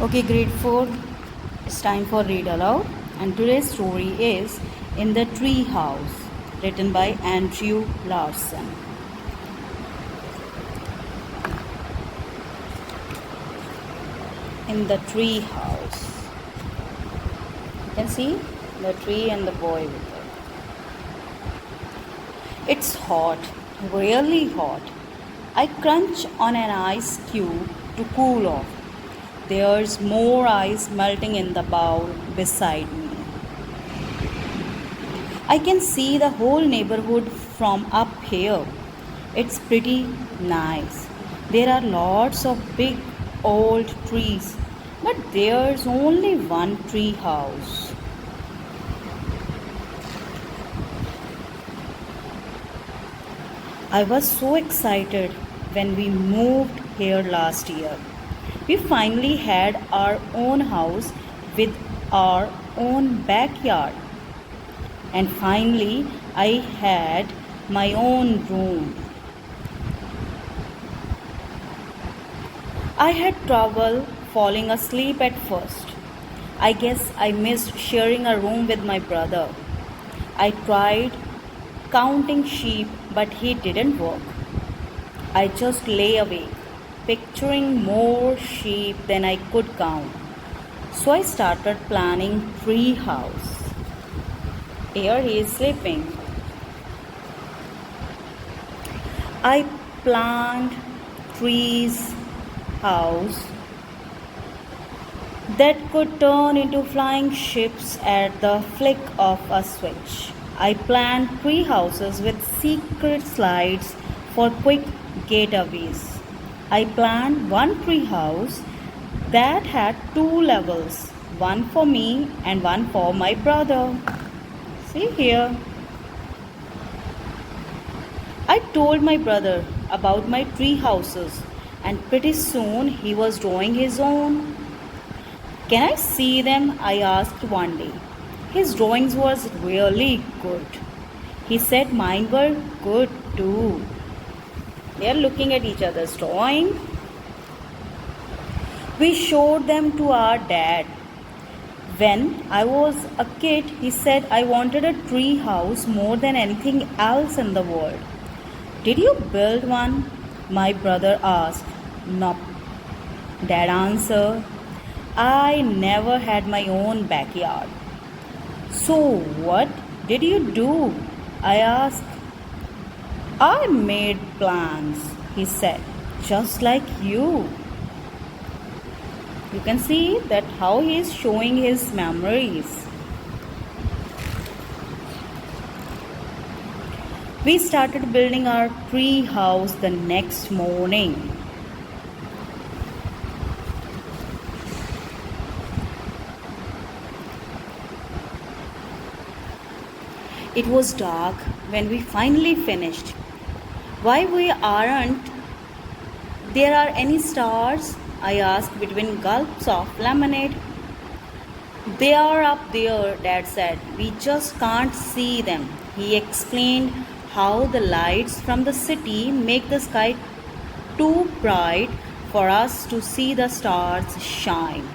Okay, grade 4, it's time for read aloud. And today's story is In the Tree House, written by Andrew Larson. In the tree house. You can see the tree and the boy with it. It's hot, really hot. I crunch on an ice cube to cool off. There's more ice melting in the bowl beside me. I can see the whole neighborhood from up here. It's pretty nice. There are lots of big old trees, but there's only one tree house. I was so excited when we moved here last year. We finally had our own house with our own backyard. And finally, I had my own room. I had trouble falling asleep at first. I guess I missed sharing a room with my brother. I tried counting sheep, but it didn't work. I just lay awake, picturing more sheep than I could count. So I started planning tree house. Here he is sleeping. I planned trees house that could turn into flying ships at the flick of a switch. I planned tree houses with secret slides for quick getaways. I planned one tree house that had two levels, one for me and one for my brother. See here. I told my brother about my tree houses, and pretty soon he was drawing his own. Can I see them? I asked one day. His drawings was really good. He said mine were good too. They are looking at each other's drawing. We showed them to our dad. When I was a kid, he said I wanted a tree house more than anything else in the world. Did you build one? My brother asked. No. Dad answered. I never had my own backyard. So what did you do? I asked. I made plans, he said, just like you. You can see that how he is showing his memories. We started building our tree house the next morning. It was dark when we finally finished. Why we aren't there are any stars? I asked between gulps of lemonade. They are up there, Dad said. We just can't see them. He explained how the lights from the city make the sky too bright for us to see the stars shine.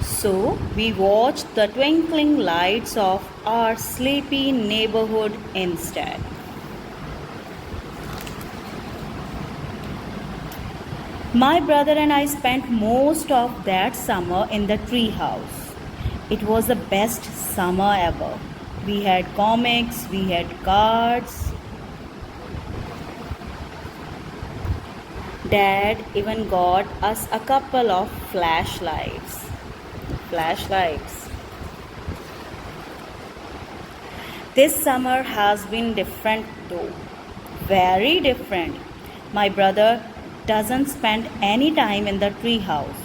So we watched the twinkling lights of our sleepy neighborhood instead. My brother and I spent most of that summer in the tree house. It was the best summer ever. We had comics, we had cards. Dad even got us a couple of flashlights. This summer has been different though. Very different. My brother doesn't spend any time in the tree house.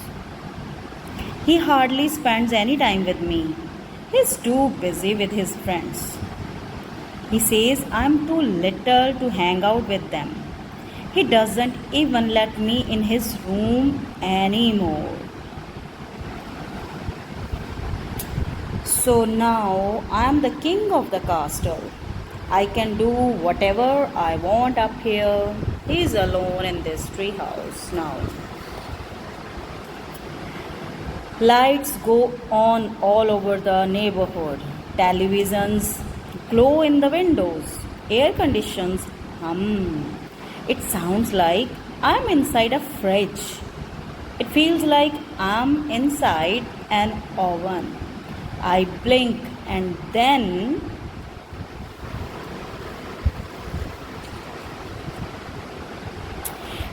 He hardly spends any time with me. He's too busy with his friends. He says I'm too little to hang out with them. He doesn't even let me in his room anymore. So now I'm the king of the castle. I can do whatever I want up here. He's alone in this tree house now. Lights go on all over the neighborhood. Televisions glow in the windows. Air conditions hum. It sounds like I'm inside a fridge. It feels like I'm inside an oven. I blink and then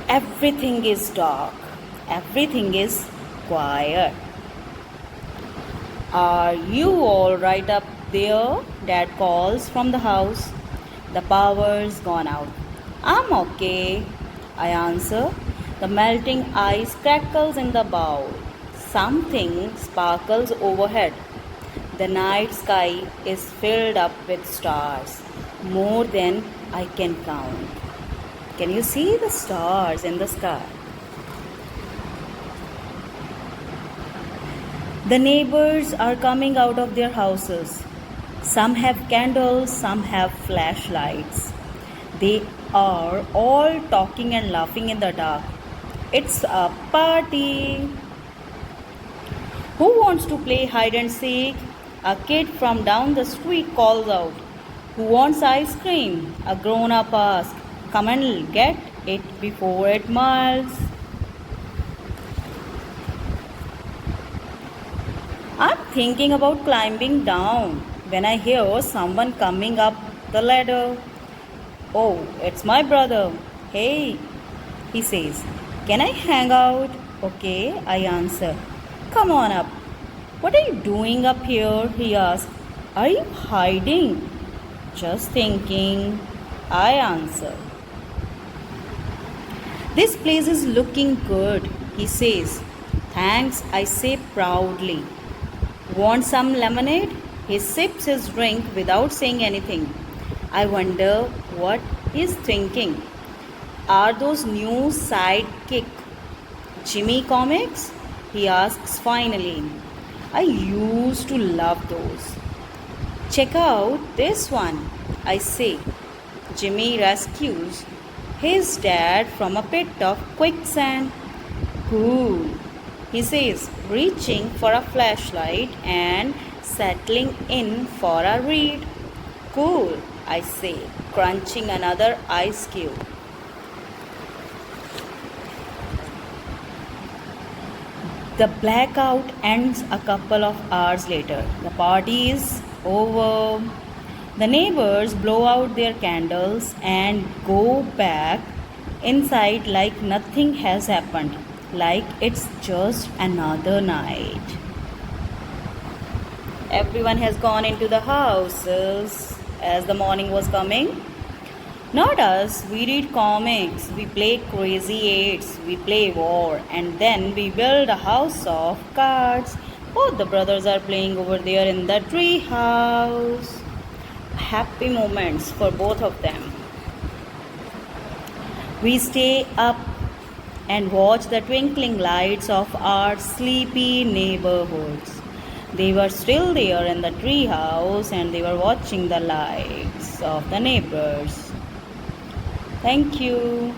everything is dark. Everything is quiet. Are you all right up there? Dad calls from the house. The power's gone out. I'm okay, I answer. The melting ice crackles in the bowl. Something sparkles overhead. The night sky is filled up with stars, more than I can count. Can you see the stars in the sky? The neighbors are coming out of their houses. Some have candles, some have flashlights. They are all talking and laughing in the dark. It's a party. Who wants to play hide and seek? A kid from down the street calls out. Who wants ice cream? A grown up asks. Come and get it before it melts. I'm thinking about climbing down when I hear someone coming up the ladder. Oh, it's my brother. Hey, he says. Can I hang out? Okay, I answer. Come on up. What are you doing up here? He asks. Are you hiding? Just thinking, I answer. This place is looking good, he says. Thanks, I say proudly. Want some lemonade? He sips his drink without saying anything. I wonder what he's thinking. Are those new sidekick Jimmy comics? He asks finally. I used to love those. Check out this one, I say. Jimmy rescues his dad from a pit of quicksand. Cool, he says, reaching for a flashlight and settling in for a read. Cool, I say, crunching another ice cube. The blackout ends a couple of hours later. The party is over. The neighbors blow out their candles and go back inside like nothing has happened, like it's just another night. Everyone has gone into the houses as the morning was coming. Not us, we read comics, we play crazy eights, we play war, and then we build a house of cards. Both the brothers are playing over there in the tree house. Happy moments for both of them. We stay up and watch the twinkling lights of our sleepy neighborhoods. They were still there in the tree house and they were watching the lights of the neighbors. Thank you.